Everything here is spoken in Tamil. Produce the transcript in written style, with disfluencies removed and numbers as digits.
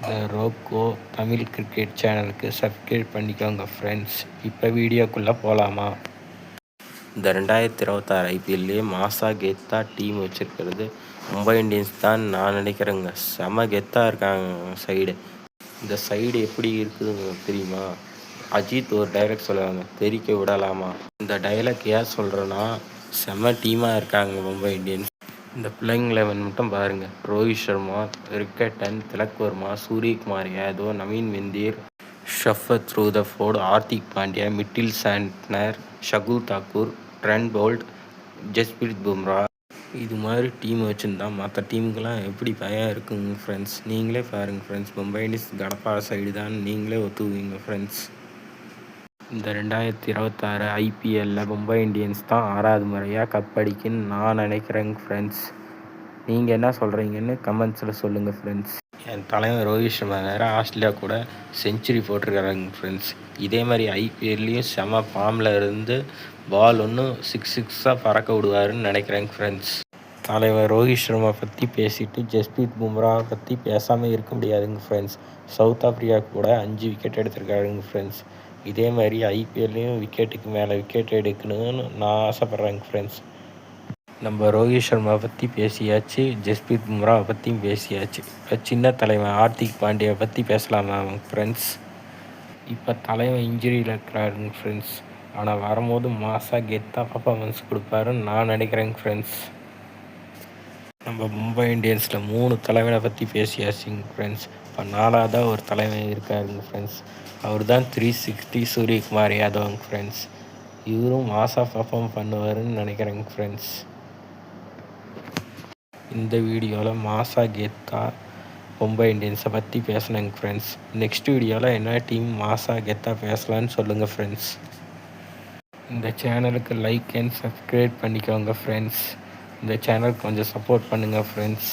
இந்த ரோக்கோ தமிழ் கிரிக்கெட் சேனலுக்கு சப்ஸ்கிரைப் பண்ணிக்கோங்க ஃப்ரெண்ட்ஸ். இப்போ வீடியோக்குள்ளே போகலாமா? இந்த 2026 ஐபிஎல்லையே மாசா கெத்தா டீம் வச்சுருக்கிறது மும்பை இந்தியன்ஸ் தான் நான் நினைக்கிறேங்க. செம கெத்தாக இருக்காங்க சைடு. இந்த சைடு எப்படி இருக்குதுங்க தெரியுமா? அஜித் ஒரு டைலாக் சொல்லுவாங்க, தெரிக்க விடலாமா. இந்த டைலாக் ஏன் சொல்கிறேன்னா, செம டீமாக இருக்காங்க மும்பை இந்தியன்ஸ். இந்த பிளேயிங் 11 மட்டும் பாருங்கள். ரோஹித் சர்மா, ரிக்கெட்டன், திலக் வர்மா, சூரியகுமார் யாதவ், நவீன் மெந்தீர், Sherfane Rutherford, Hardik Pandya, Mitchell Santner, Shardul Thakur, Trent Boult, Jasprit Bumrah. இது மாதிரி டீம் வச்சுருந்தா மற்ற டீமுக்கெல்லாம் எப்படி பயம் இருக்குங்க ஃப்ரெண்ட்ஸ். நீங்களே பாருங்கள் friends. Mumbai Indians Kadapa side தான் நீங்களே ஒத்துக்குவீங்க ஃப்ரெண்ட்ஸ். இந்த 2026 ஐபிஎல்லில் மும்பை இந்தியன்ஸ் தான் 6வது முறையாக கப் அடிக்குன்னு நான் நினைக்கிறேங்க ஃப்ரெண்ட்ஸ். நீங்கள் என்ன சொல்கிறீங்கன்னு கமெண்ட்ஸில் சொல்லுங்கள் ஃப்ரெண்ட்ஸ். என் தலைவர் ரோஹித் சர்மா வேறு ஆஸ்திரேலியா கூட செஞ்சுரி போட்டிருக்காருங்க ஃப்ரெண்ட்ஸ். இதே மாதிரி ஐபிஎல்லையும் செம ஃபார்மில் இருந்து பால் ஒன்றும் சிக்ஸாக பறக்க விடுவாருன்னு நினைக்கிறேங்க ஃப்ரெண்ட்ஸ். தலைவர் ரோஹித் சர்மா பற்றி பேசிட்டு ஜஸ்பிரீத் பும்ராவை பற்றி பேசாமல் இருக்க முடியாதுங்க ஃப்ரெண்ட்ஸ். சவுத் ஆஃப்ரிக்கா கூட 5 விக்கெட் எடுத்திருக்காருங்க ஃப்ரெண்ட்ஸ். இதே மாதிரி ஐபிஎல்லையும் விக்கெட்டுக்கு மேலே விக்கெட் எடுக்கணும்னு நான் ஆசைப்பட்றேங்க ஃப்ரெண்ட்ஸ். நம்ம ரோஹித் சர்மா பற்றி பேசியாச்சு, ஜஸ்பிரீத் பும்ராவை பற்றியும் பேசியாச்சு. இப்போ சின்ன தலைவன் ஹார்திக் பாண்டியாவை பற்றி பேசலாமா ஃப்ரெண்ட்ஸ்? இப்போ தலைவன் இன்ஜுரியில் இருக்கிறாருங்க ஃப்ரெண்ட்ஸ். ஆனால் வரும்போது மாசா கெத்தாக பர்ஃபார்மன்ஸ் கொடுப்பாருன்னு நான் நினைக்கிறேங்க ஃப்ரெண்ட்ஸ். நம்ம மும்பை இந்தியன்ஸில் 3 தலைவனை பற்றி பேசியாச்சுங்க ஃப்ரெண்ட்ஸ். இப்போ 4வதாக ஒரு தலைவன் இருக்காருங்க ஃப்ரெண்ட்ஸ். அவர் தான் 360 சூரியகுமார் யாதவ்ங்க ஃப்ரெண்ட்ஸ். இவரும் மாசாக பர்ஃபார்ம் பண்ணுவாருன்னு நினைக்கிறேங்க ஃப்ரெண்ட்ஸ். இந்த வீடியோவில் மாசா கெத்தா மும்பை இந்தியன்ஸை பற்றி பேசினேங்க ஃப்ரெண்ட்ஸ். நெக்ஸ்ட் வீடியோவில் என்ன டீம் மாசா கெத்தா பேசலான்னு சொல்லுங்கள் ஃப்ரெண்ட்ஸ். இந்த சேனலுக்கு லைக் அண்ட் சப்ஸ்கிரைப் பண்ணிக்கோங்க ஃப்ரெண்ட்ஸ். இந்த சேனலுக்கு கொஞ்சம் சப்போர்ட் பண்ணுங்கள் ஃப்ரெண்ட்ஸ்.